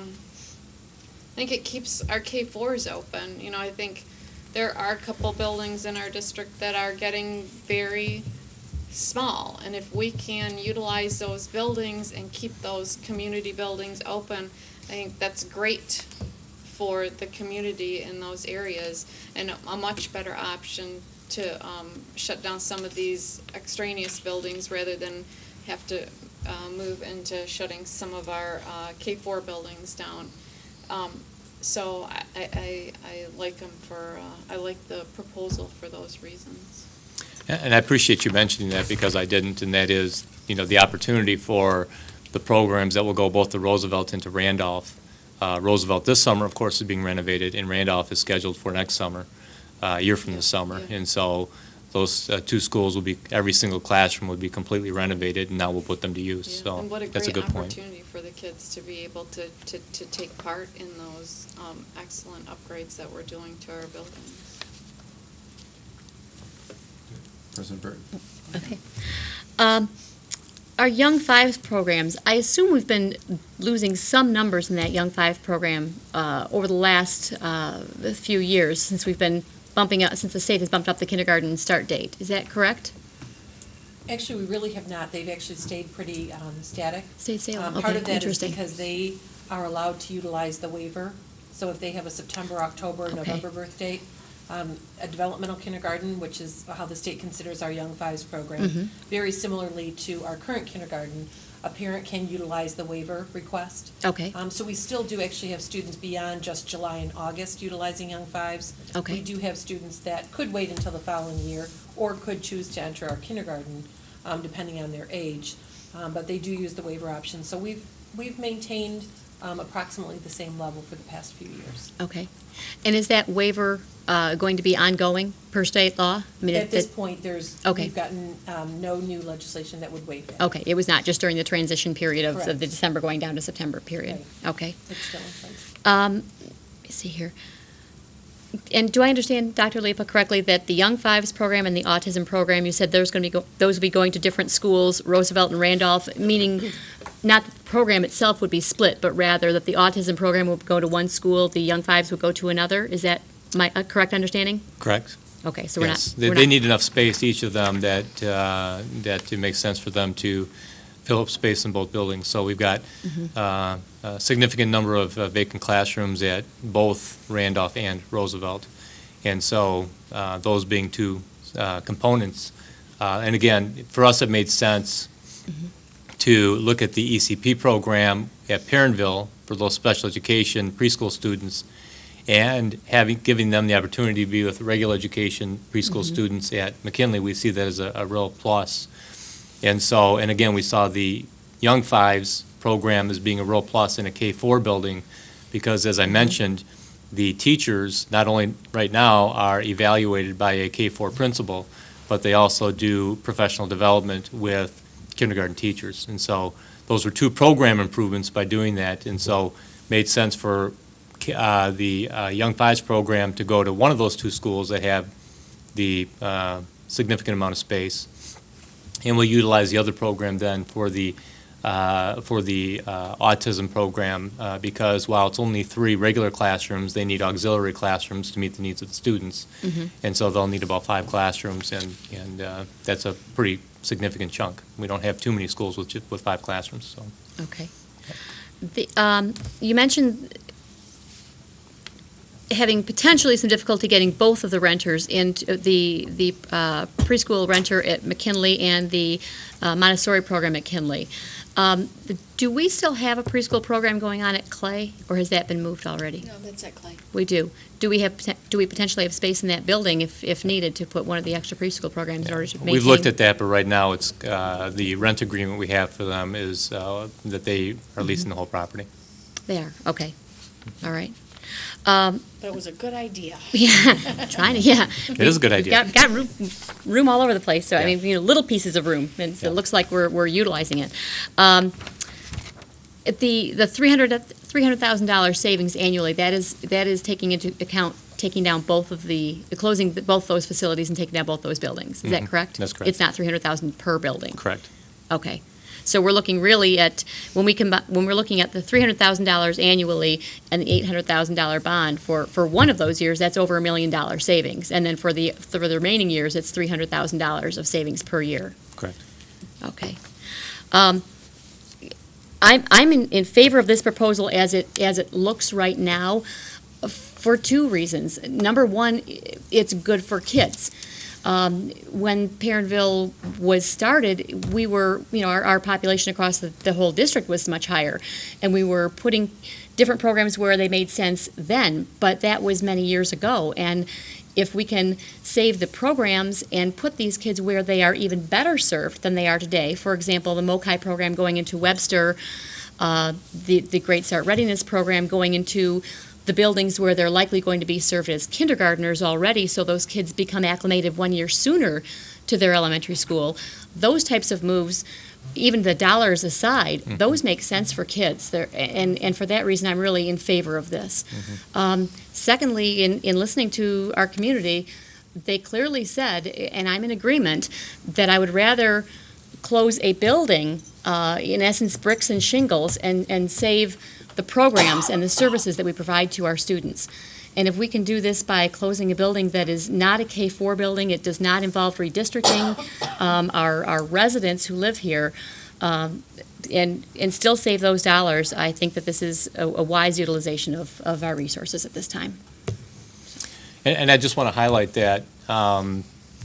think it keeps our K-4s open. I think there are a couple buildings in our district that are getting very small. And if we can utilize those buildings and keep those community buildings open, I think that's great for the community in those areas and a much better option to shut down some of these extraneous buildings rather than have to move into shutting some of our K-4 buildings down. So I like them I like the proposal for those reasons. And I appreciate you mentioning that because I didn't, and that is, the opportunity for the programs that will go both to Roosevelt and to Randolph. Roosevelt this summer, of course, is being renovated, and Randolph is scheduled for next summer, a year from this summer. Yeah. And so those two schools will be, every single classroom would be completely renovated, and now we'll put them to use. Yeah, So and what a that's a great good point. opportunity for the kids to be able to take part in those excellent upgrades that we're doing to our buildings. President Burton. Okay. Our Young Fives programs, I assume we've been losing some numbers in that Young Five program over the last few years since we've been bumping up, since the state has bumped up the kindergarten start date. Is that correct? Actually, we really have not. They've actually stayed pretty static. Stayed stable. Part Okay, of that is interesting. because they are allowed to utilize the waiver. So if they have a September, October, Okay. November birth date, a developmental kindergarten, which is how the state considers our Young Fives program, Mhm. very similarly to our current kindergarten, a parent can utilize the waiver request. Okay. So we still do actually have students beyond just July and August utilizing Young Fives. Okay. We do have students that could wait until the following year or could choose to enter our kindergarten, depending on their age. But they do use the waiver option. So we've We've maintained approximately the same level for the past few years. Okay. And is that waiver going to be ongoing per state law? I mean, At this it- point, Okay. we've gotten no new legislation that would waive that. Okay, it was not just during the transition period of Correct. the December going down to September period? Okay. It's still in place. Let me see here. And do I understand, Dr. Lepa, correctly, that the Young Fives program and the autism program, you said those will be going to different schools, Roosevelt and Randolph, meaning not that the program itself would be split, but rather that the autism program would go to one school, the Young Fives would go to another? Is that my correct understanding? Correct? Okay, so we're not. Yes. we're They not- need enough space, each of them, that it makes sense for them to fill up space in both buildings. So we've got a significant number of vacant classrooms at both Randolph and Roosevelt. And so those being two components. And again, for us, it made sense to look at the ECP program at Perrinville for those special education preschool students and giving them the opportunity to be with regular education preschool students at McKinley. We see that as a real plus. And so, and again, we saw the Young Fives program as being a real plus in a K-4 building because, as I mentioned, the teachers, not only right now, are evaluated by a K-4 principal, but they also do professional development with kindergarten teachers. And so those were two program improvements by doing that. And so made sense for the Young Fives program to go to one of those two schools that have the significant amount of space. And we'll utilize the other program then for the autism program because while it's only 3 regular classrooms, they need auxiliary classrooms to meet the needs of the students. And so they'll need about 5 classrooms, and that's a pretty significant chunk. We don't have too many schools with 5 classrooms. So. Okay. You mentioned having potentially some difficulty getting both of the renters into the preschool renter at McKinley and the Montessori program at Kinley. Do we still have a preschool program going on at Clay, or has that been moved already? No, that's at Clay. We do. Do we potentially have space in that building if needed to put one of the extra preschool programs in order to maintain? We've looked at that, but right now it's the rent agreement we have for them is that they are leasing the whole property. They are, okay. All right. That was a good idea. Yeah, trying to, yeah. It is a good idea. We've got room all over the place, so I Yeah. mean, little pieces of room, and so Yeah. it looks like we're utilizing it. The $300,000 savings annually, that is taking into account taking down closing both those facilities and taking down both those buildings. Is that Mhm. correct? That's correct. It's not $300,000 per building. Correct. Okay. So we're looking really at, when we're looking at the $300,000 annually and the $800,000 bond for one of those years, that's over $1 million savings. And then for the remaining years, it's $300,000 of savings per year. Correct. Okay. I'm in favor of this proposal as it looks right now for 2 reasons. Number one, it's good for kids. When Perrinville was started, we were, our population across the whole district was much higher, and we were putting different programs where they made sense then, but that was many years ago. And if we can save the programs and put these kids where they are even better served than they are today, for example, the MOCI program going into Webster, the Great Start Readiness program going into the buildings where they're likely going to be served as kindergartners already, so those kids become acclimated 1 year sooner to their elementary school. Those types of moves, even the dollars aside, those make sense for kids. And for that reason, I'm really in favor of this. Secondly, in listening to our community, they clearly said, and I'm in agreement, that I would rather close a building, in essence bricks and shingles, and save the programs and the services that we provide to our students. And if we can do this by closing a building that is not a K-4 building, it does not involve redistricting our residents who live here, and still save those dollars, I think that this is a wise utilization of our resources at this time. And I just want to highlight that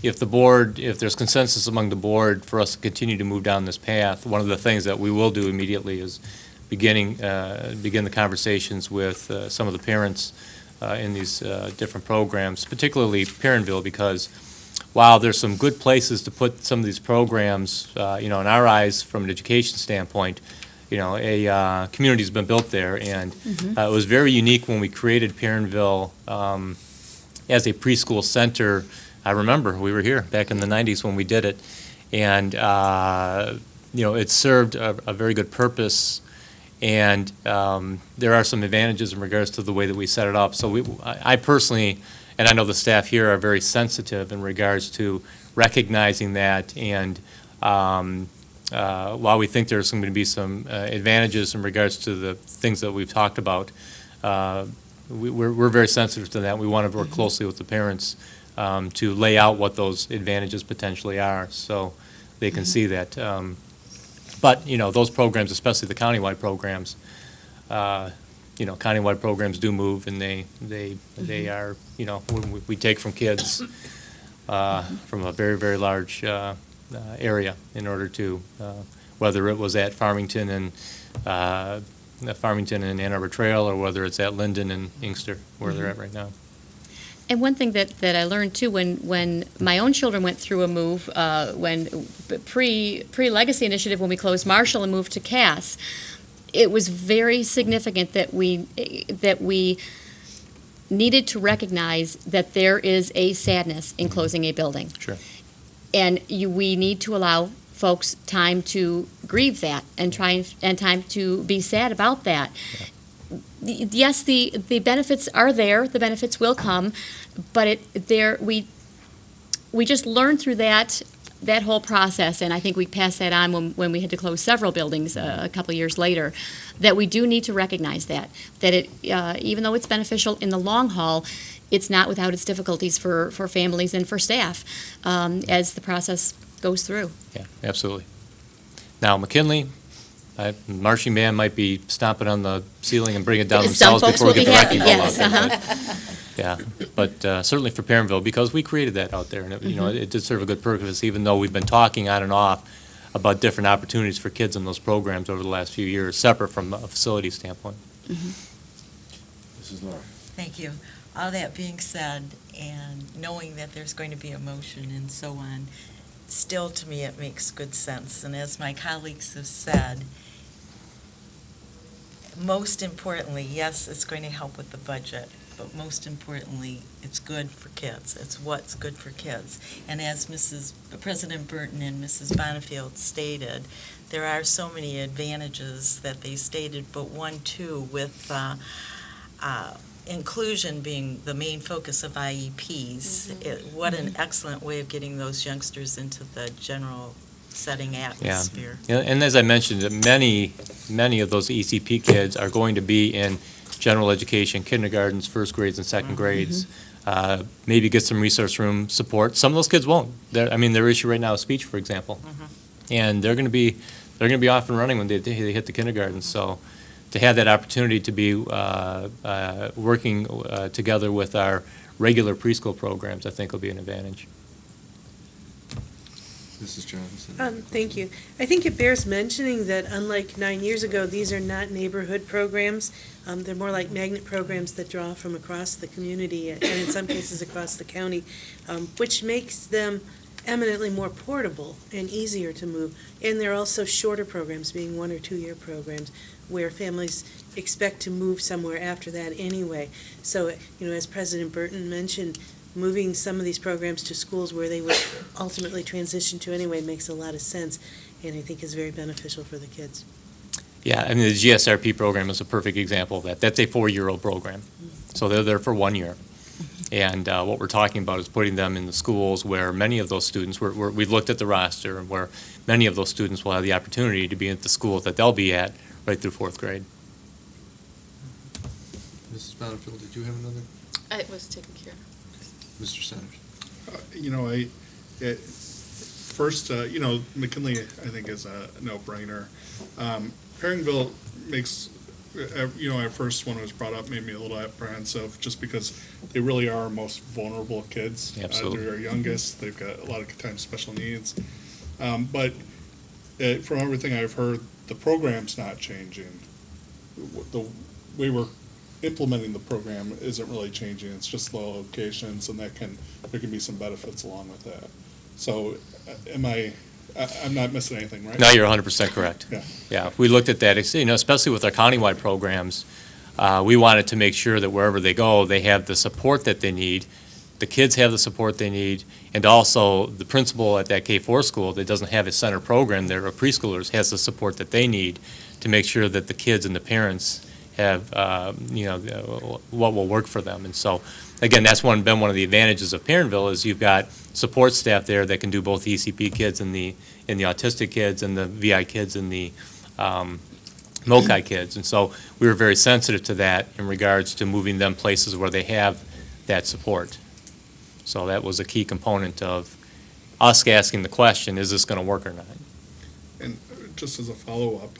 if there's consensus among the board for us to continue to move down this path, one of the things that we will do immediately is begin the conversations with some of the parents in these different programs, particularly Perrinville, because while there's some good places to put some of these programs, in our eyes from an education standpoint, a community's been built there, and it was very unique when we created Perrinville as a preschool center. I remember we were here back in the 90s when we did it, and it served a very good purpose, and there are some advantages in regards to the way that we set it up. So I personally, and I know the staff here are very sensitive in regards to recognizing that, and while we think there's going to be some advantages in regards to the things that we've talked about, we're very sensitive to that. We want to work closely with the parents to lay out what those advantages potentially are, so they can see that. But those programs, especially the countywide programs, countywide programs do move, and they are, we take from kids from a very, very large area in order to, whether it was at Farmington and Ann Arbor Trail, or whether it's at Linden and Inkster, where they're at right now. And one thing that I learned too, when my own children went through a move, when pre-Legacy Initiative, when we closed Marshall and moved to Cass, it was very significant that we needed to recognize that there is a sadness in closing a building. Sure. And we need to allow folks time to grieve that and time to be sad about that. Yeah. Yes, the benefits are there. The benefits will come, but we just learned through that whole process, and I think we passed that on when we had to close several buildings a couple of years later, that we do need to recognize that it even though it's beneficial in the long haul, it's not without its difficulties for families and for staff as the process goes through. Yeah, absolutely. Now, McKinley, marching band might be stomping on the ceiling and bringing it down Some themselves folks before we will get the be wrecking happy, ball out yes, there. But certainly for Perrinville, because we created that out there, and it did serve a good purpose, even though we've been talking on and off about different opportunities for kids in those programs over the last few years, separate from a facility standpoint. Mrs. Laura. Thank you. All that being said, and knowing that there's going to be a motion and so on, still to me it makes good sense. And as my colleagues have said, most importantly, yes, it's going to help with the budget, but most importantly, it's good for kids. It's what's good for kids. And as President Burton and Mrs. Bonifield stated, there are so many advantages that they stated, but one, too, with inclusion being the main focus of IEPs. What an excellent way of getting those youngsters into the general setting atmosphere. Yeah, and as I mentioned, many of those ECP kids are going to be in general education, kindergartens, first grades, and second grades. Maybe get some resource room support. Some of those kids won't. Their issue right now is speech, for example, and they're going to be off and running when they hit the kindergarten. So, to have that opportunity to be working together with our regular preschool programs, I think will be an advantage. Mrs. Johnson. Thank you. I think it bears mentioning that unlike 9 years ago, these are not neighborhood programs. They're more like magnet programs that draw from across the community and in some cases across the county, which makes them eminently more portable and easier to move. And they're also shorter programs, being 1 or 2 year programs, where families expect to move somewhere after that anyway. So, as President Burton mentioned, moving some of these programs to schools where they would ultimately transition to anyway makes a lot of sense, and I think is very beneficial for the kids. Yeah, the GSRP program is a perfect example of that. That's a 4-year-old program, so they're there for 1 year. And what we're talking about is putting them in the schools where many of those students, we've looked at the roster, and where many of those students will have the opportunity to be at the schools that they'll be at right through 4th grade. Mrs. Bonifield, did you have another? It was taken care of. Mr. Centers. First, McKinley, I think, is a no-brainer. Perrinville makes, at first when it was brought up, made me a little apprehensive, just because they really are our most vulnerable kids. Absolutely. They're our youngest. They've got a lot of times special needs. But from everything I've heard, the program's not changing. The way we're implementing the program isn't really changing. It's just the locations, and there can be some benefits along with that. So, am I I'm not missing anything, right? No, you're 100% correct. Yeah. Yeah, we looked at that, especially with our countywide programs. We wanted to make sure that wherever they go, they have the support that they need, the kids have the support they need, and also the principal at that K-4 school that doesn't have a center program there, or preschoolers, has the support that they need to make sure that the kids and the parents have, what will work for them. And so, again, that's been one of the advantages of Parentville, is you've got support staff there that can do both the ECP kids and the autistic kids and the VI kids and the MOCI kids. And so we were very sensitive to that in regards to moving them places where they have that support. So that was a key component of us asking the question, is this going to work or not? And just as a follow-up,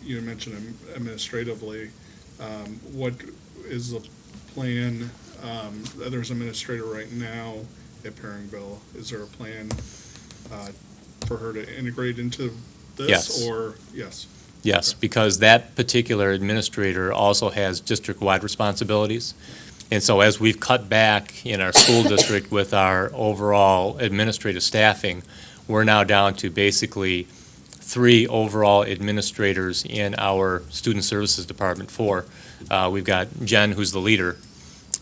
you mentioned administratively, what is the plan? There's an administrator right now at Perringville. Is there a plan for her to integrate into this? Yes. Or, yes? Yes, Okay. because that particular administrator also has district-wide responsibilities. And so as we've cut back in our school district with our overall administrative staffing, we're now down to basically 3 overall administrators in our student services department. 4. We've got Jen, who's the leader,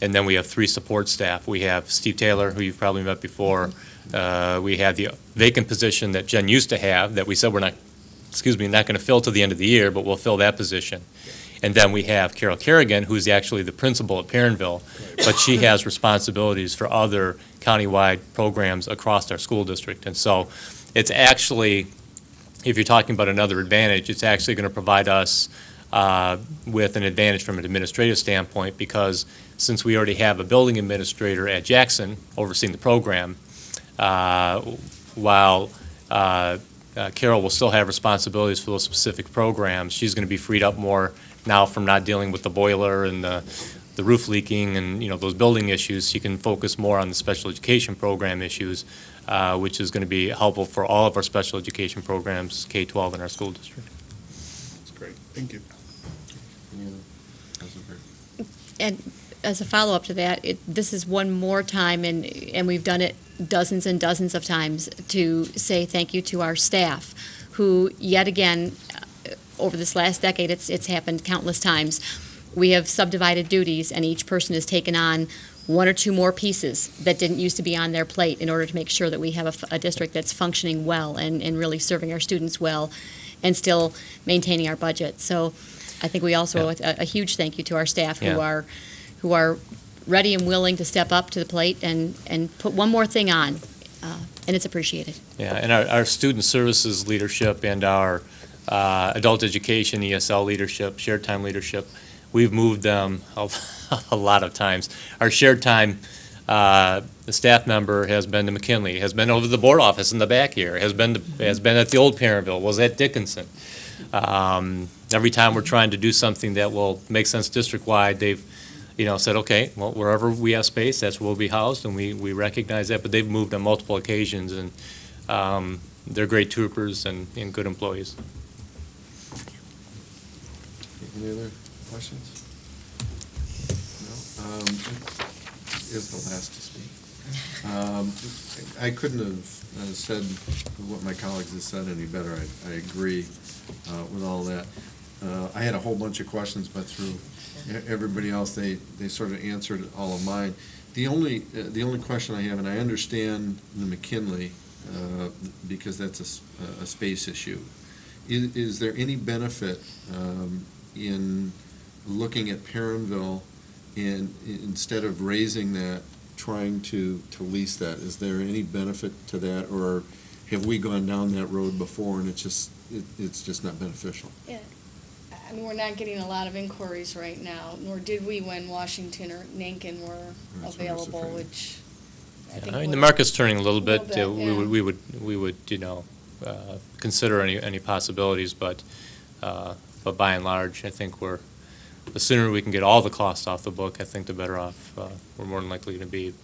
and then we have 3 support staff. We have Steve Taylor, who you've probably met before. We have the vacant position that Jen used to have that we said we're not going to fill till the end of the year, but we'll fill that position. And then we have Carol Kerrigan, who's actually the principal at Parentville, but she has responsibilities for other countywide programs across our school district. And so it's actually, if you're talking about another advantage, it's actually going to provide us with an advantage from an administrative standpoint, because since we already have a building administrator at Jackson overseeing the program, while Carol will still have responsibilities for those specific programs, she's going to be freed up more now from not dealing with the boiler and the roof leaking and, those building issues. She can focus more on the special education program issues, which is going to be helpful for all of our special education programs, K-12 in our school district. That's great. Thank you. Any other? Councilman Burton? And as a follow-up to that, this is one more time, and we've done it dozens and dozens of times, to say thank you to our staff, who, yet again, over this last decade, it's happened countless times. We have subdivided duties, and each person has taken on 1 or 2 more pieces that didn't used to be on their plate in order to make sure that we have a district that's functioning well and really serving our students well and still maintaining our budget. So I think we also owe a huge thank you to our staff who are ready and willing to step up to the plate and put one more thing on, and it's appreciated. Yeah, and our student services leadership and our adult education, ESL leadership, shared time leadership, we've moved them a lot of times. Our shared time, the staff member has been to McKinley, has been over to the board office in the back here, has been at the old Parentville, was at Dickinson. Every time we're trying to do something that will make sense district-wide, they've said, okay, well, wherever we have space, that's where we'll be housed, and we recognize that, but they've moved on multiple occasions, and they're great troopers and good employees. Any other questions? No? Is the last to speak. I couldn't have said what my colleagues have said any better. I agree with all that. I had a whole bunch of questions, but through everybody else, they sort of answered all of mine. The only question I have, and I understand the McKinley, because that's a space issue. Is there any benefit in looking at Parentville and instead of raising that, trying to lease that? Is there any benefit to that, or have we gone down that road before and it's just not beneficial? Yeah. I mean, we're not getting a lot of inquiries right now, nor did we when Washington or Nankin were That's what I was available, afraid. which I think I mean, the would- market's turning a little bit. Little bit, We would consider any possibilities, but by and large, I think the sooner we can get all the costs off the book, I think the better off we're more than likely to be.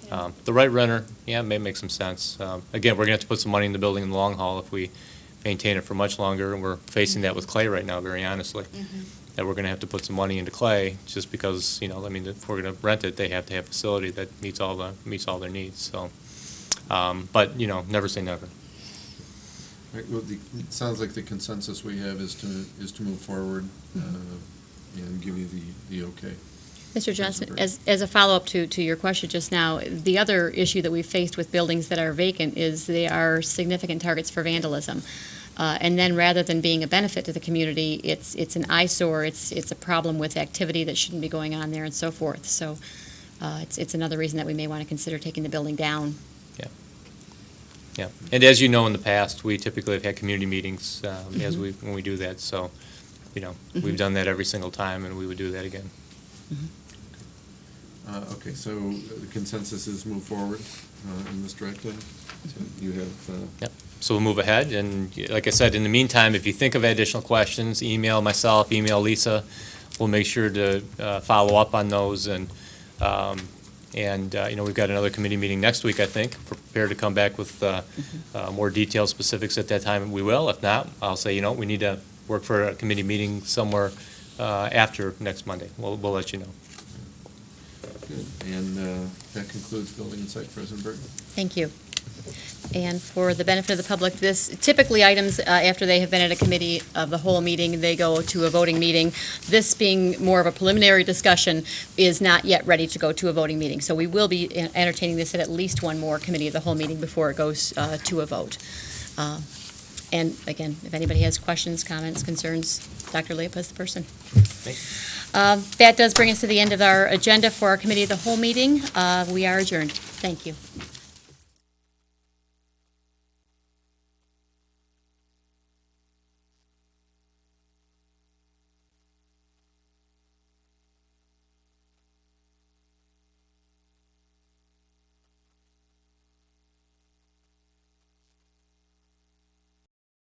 Yeah. The right renter, it may make some sense. Again, we're going to have to put some money in the building in the long haul if we maintain it for much longer, and we're facing that with clay right now, very honestly. That we're going to have to put some money into clay, just because, if we're going to rent it, they have to have a facility that meets all their needs, so. But, never say never. Right, well, it sounds like the consensus we have is to move forward and give you the okay. Mr. Johnson, as a follow-up to your question just now, the other issue that we've faced with buildings that are vacant is they are significant targets for vandalism. And then rather than being a benefit to the community, it's an eyesore, it's a problem with activity that shouldn't be going on there and so forth. So it's another reason that we may want to consider taking the building down. Yeah, and as you know, in the past, we typically have had community meetings when we do that, so, we've done that every single time, and we would do that again. Okay, so the consensus is move forward in this direction. So you have. Yep. So we'll move ahead, and like I said, in the meantime, if you think of additional questions, email myself, email Lisa. We'll make sure to follow up on those, and we've got another committee meeting next week, I think. We're prepared to come back with more detailed specifics at that time, and we will. If not, I'll say, we need to work for a committee meeting somewhere after next Monday. We'll let you know. Good. And that concludes Building and Site, President Burton. Thank you. And for the benefit of the public, typically items, after they have been at a committee of the whole meeting, they go to a voting meeting. This being more of a preliminary discussion is not yet ready to go to a voting meeting. So we will be entertaining this at least one more committee of the whole meeting before it goes to a vote. And again, if anybody has questions, comments, concerns, Dr. Leopold is the person. That does bring us to the end of our agenda for our committee of the whole meeting. We are adjourned. Thank you.